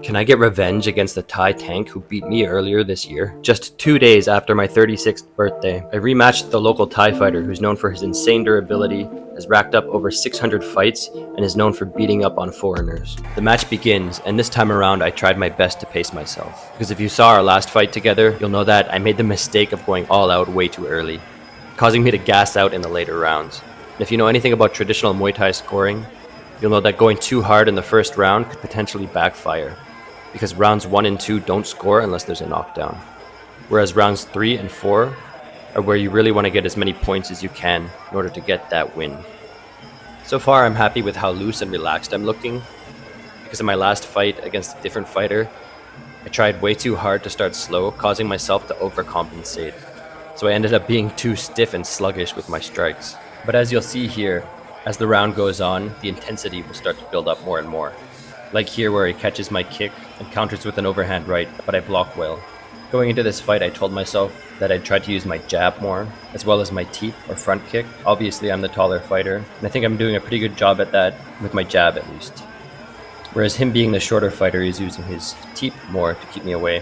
Can I get revenge against the Thai tank who beat me earlier this year? Just 2 days after my 36th birthday, I rematched the local Thai fighter who's known for his insane durability, has racked up over 600 fights, and is known for beating up on foreigners. The match begins, and this time around I tried my best to pace myself. Because if you saw our last fight together, you'll know that I made the mistake of going all out way too early, causing me to gas out in the later rounds. And if you know anything about traditional Muay Thai scoring, you'll know that going too hard in the first round could potentially backfire, because rounds 1 and 2 don't score unless there's a knockdown. Whereas rounds 3 and 4 are where you really want to get as many points as you can in order to get that win. So far, I'm happy with how loose and relaxed I'm looking, because in my last fight against a different fighter, I tried way too hard to start slow, causing myself to overcompensate. So I ended up being too stiff and sluggish with my strikes. But as you'll see here, as the round goes on, the intensity will start to build up more and more. Like here where he catches my kick and counters with an overhand right, but I block well. Going into this fight, I told myself that I'd try to use my jab more, as well as my teep or front kick. Obviously, I'm the taller fighter, and I think I'm doing a pretty good job at that, with my jab at least. Whereas him being the shorter fighter, he's using his teep more to keep me away,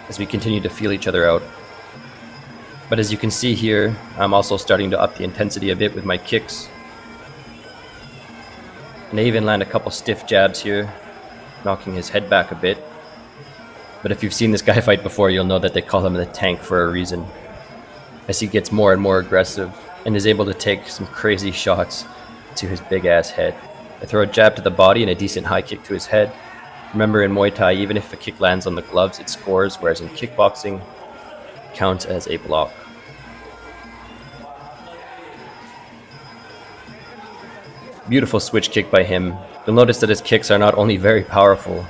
as we continue to feel each other out. But as you can see here, I'm also starting to up the intensity a bit with my kicks. And I even land a couple stiff jabs here, knocking his head back a bit. But if you've seen this guy fight before, you'll know that they call him the tank for a reason, as he gets more and more aggressive and is able to take some crazy shots to his big ass head. I throw a jab to the body and a decent high kick to his head. Remember, in Muay Thai, even if a kick lands on the gloves, it scores, whereas in kickboxing, it counts as a block. Beautiful switch kick by him. You'll notice that his kicks are not only very powerful,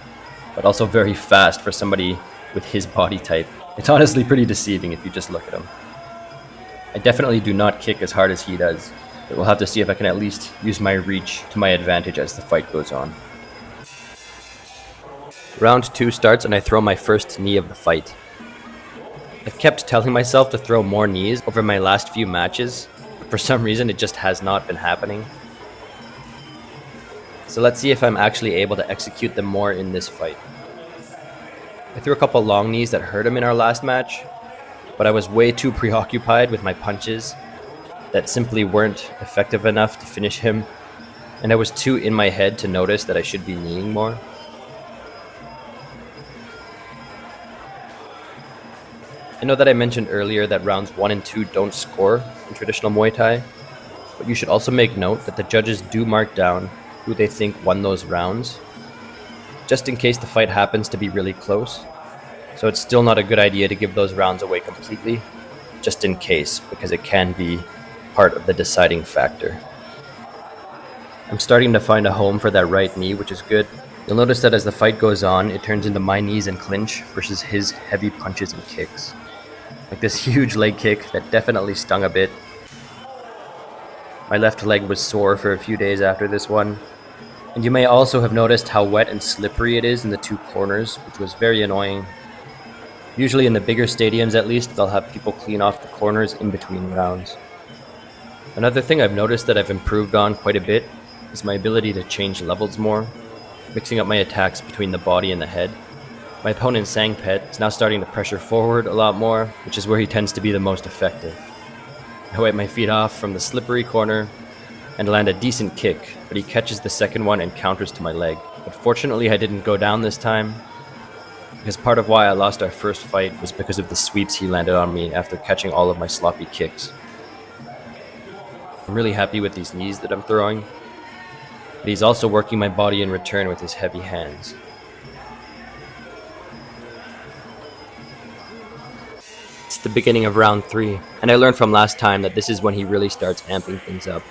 but also very fast for somebody with his body type. It's honestly pretty deceiving if you just look at him. I definitely do not kick as hard as he does, but we'll have to see if I can at least use my reach to my advantage as the fight goes on. Round 2 starts and I throw my first knee of the fight. I've kept telling myself to throw more knees over my last few matches, but for some reason it just has not been happening. So let's see if I'm actually able to execute them more in this fight. I threw a couple long knees that hurt him in our last match, but I was way too preoccupied with my punches that simply weren't effective enough to finish him, and I was too in my head to notice that I should be kneeing more. I know that I mentioned earlier that rounds 1 and 2 don't score in traditional Muay Thai, but you should also make note that the judges do mark down who they think won those rounds, just in case the fight happens to be really close. So it's still not a good idea to give those rounds away completely, just in case, because it can be part of the deciding factor. I'm starting to find a home for that right knee, which is good. You'll notice that as the fight goes on, it turns into my knees and clinch versus his heavy punches and kicks. Like this huge leg kick that definitely stung a bit. My left leg was sore for a few days after this one. And you may also have noticed how wet and slippery it is in the two corners, which was very annoying. Usually in the bigger stadiums at least, they'll have people clean off the corners in between rounds. Another thing I've noticed that I've improved on quite a bit is my ability to change levels more, mixing up my attacks between the body and the head. My opponent Sangpet is now starting to pressure forward a lot more, which is where he tends to be the most effective. I wipe my feet off from the slippery corner and land a decent kick, but he catches the second one and counters to my leg. But fortunately I didn't go down this time, because part of why I lost our first fight was because of the sweeps he landed on me after catching all of my sloppy kicks. I'm really happy with these knees that I'm throwing, but he's also working my body in return with his heavy hands. It's the beginning of round 3, and I learned from last time that this is when he really starts amping things up.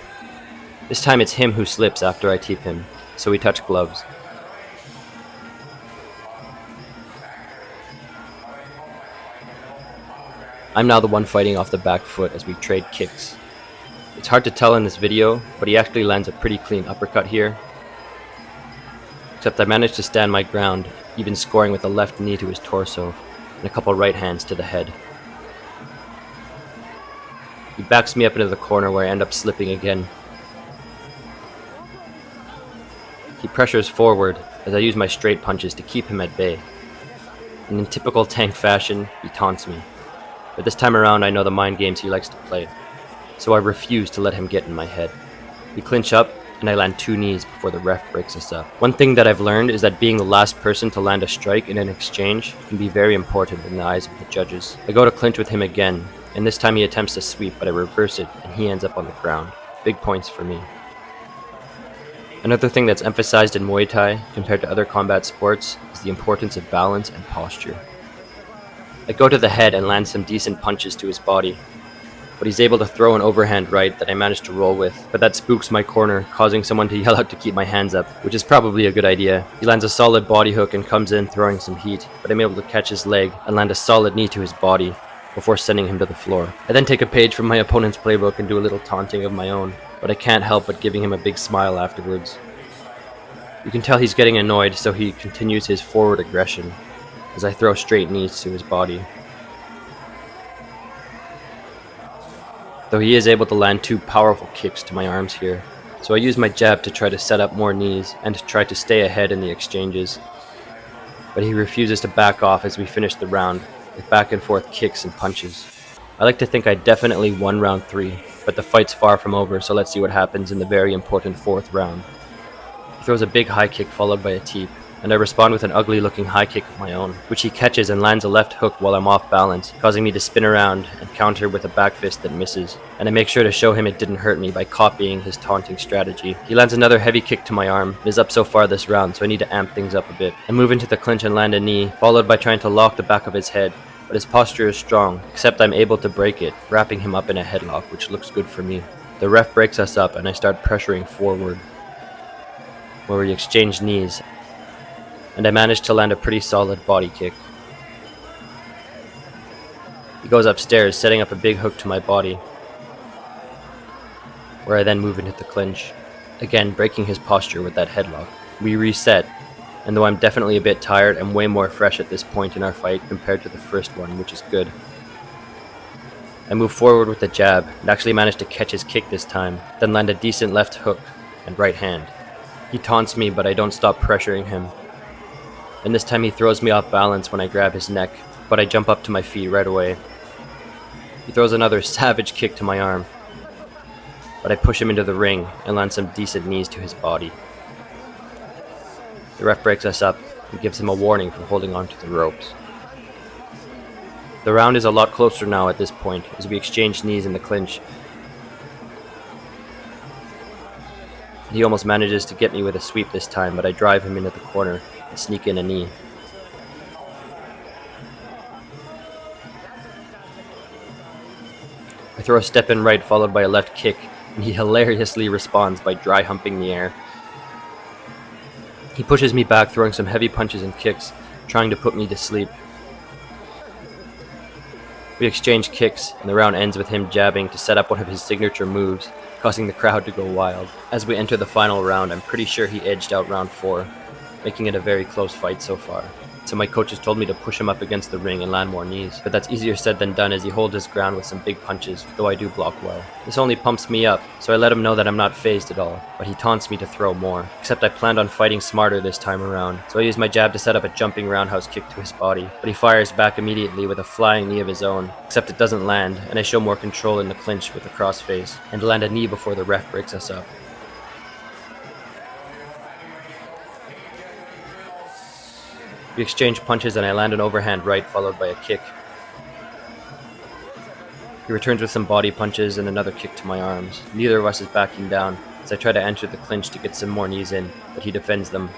This time it's him who slips after I teep him, so we touch gloves. I'm now the one fighting off the back foot as we trade kicks. It's hard to tell in this video, but he actually lands a pretty clean uppercut here. Except I managed to stand my ground, even scoring with a left knee to his torso and a couple right hands to the head. He backs me up into the corner where I end up slipping again. He pressures forward, as I use my straight punches to keep him at bay. And in typical Tank fashion, he taunts me. But this time around I know the mind games he likes to play, so I refuse to let him get in my head. We clinch up, and I land 2 knees before the ref breaks us up. One thing that I've learned is that being the last person to land a strike in an exchange can be very important in the eyes of the judges. I go to clinch with him again, and this time he attempts to sweep, but I reverse it, and he ends up on the ground. Big points for me. Another thing that's emphasized in Muay Thai, compared to other combat sports, is the importance of balance and posture. I go to the head and land some decent punches to his body, but he's able to throw an overhand right that I managed to roll with, but that spooks my corner, causing someone to yell out to keep my hands up, which is probably a good idea. He lands a solid body hook and comes in throwing some heat, but I'm able to catch his leg and land a solid knee to his body before sending him to the floor. I then take a page from my opponent's playbook and do a little taunting of my own, but I can't help but giving him a big smile afterwards. You can tell he's getting annoyed, so he continues his forward aggression as I throw straight knees to his body. Though he is able to land 2 powerful kicks to my arms here, so I use my jab to try to set up more knees and to try to stay ahead in the exchanges. But he refuses to back off as we finish the round with back and forth kicks and punches. I like to think I definitely won round 3, but the fight's far from over, so let's see what happens in the very important 4th round. He throws a big high kick followed by a teep, and I respond with an ugly looking high kick of my own, which he catches and lands a left hook while I'm off balance, causing me to spin around and counter with a back fist that misses. And I make sure to show him it didn't hurt me by copying his taunting strategy. He lands another heavy kick to my arm. It is up so far this round, so I need to amp things up a bit. I move into the clinch and land a knee, followed by trying to lock the back of his head, but his posture is strong, except I'm able to break it, wrapping him up in a headlock, which looks good for me. The ref breaks us up and I start pressuring forward, where we exchange knees, and I managed to land a pretty solid body kick. He goes upstairs, setting up a big hook to my body, where I then move into the clinch, again breaking his posture with that headlock. We reset, and though I'm definitely a bit tired, I'm way more fresh at this point in our fight compared to the first one, which is good. I move forward with the jab, and actually managed to catch his kick this time, then land a decent left hook and right hand. He taunts me, but I don't stop pressuring him. And this time he throws me off balance when I grab his neck, but I jump up to my feet right away. He throws another savage kick to my arm, but I push him into the ring and land some decent knees to his body. The ref breaks us up and gives him a warning for holding on to the ropes. The round is a lot closer now at this point, as we exchange knees in the clinch. He almost manages to get me with a sweep this time, but I drive him into the corner and sneak in a knee. I throw a step in right followed by a left kick, and he hilariously responds by dry humping the air. He pushes me back, throwing some heavy punches and kicks, trying to put me to sleep. We exchange kicks, and the round ends with him jabbing to set up one of his signature moves, causing the crowd to go wild. As we enter the final round, I'm pretty sure he edged out round 4, making it a very close fight so far. So my coaches told me to push him up against the ring and land more knees, but that's easier said than done as he holds his ground with some big punches, though I do block well. This only pumps me up, so I let him know that I'm not phased at all, but he taunts me to throw more. Except I planned on fighting smarter this time around, so I use my jab to set up a jumping roundhouse kick to his body, but he fires back immediately with a flying knee of his own, except it doesn't land, and I show more control in the clinch with a crossface, and land a knee before the ref breaks us up. We exchange punches and I land an overhand right followed by a kick. He returns with some body punches and another kick to my arms. Neither of us is backing down as I try to enter the clinch to get some more knees in, but he defends them.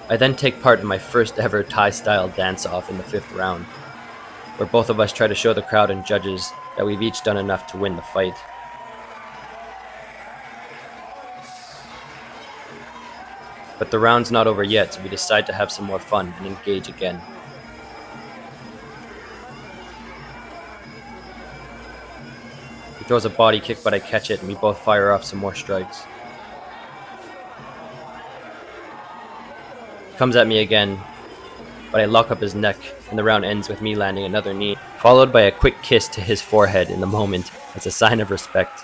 I then take part in my first ever Thai-style dance-off in the 5th round, where both of us try to show the crowd and judges that we've each done enough to win the fight. But the round's not over yet, so we decide to have some more fun and engage again. He throws a body kick, but I catch it and we both fire off some more strikes. He comes at me again, but I lock up his neck and the round ends with me landing another knee, followed by a quick kiss to his forehead in the moment as a sign of respect.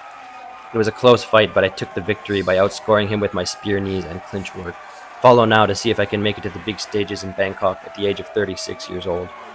It was a close fight, but I took the victory by outscoring him with my spear knees and clinch work. Follow now to see if I can make it to the big stages in Bangkok at the age of 36 years old.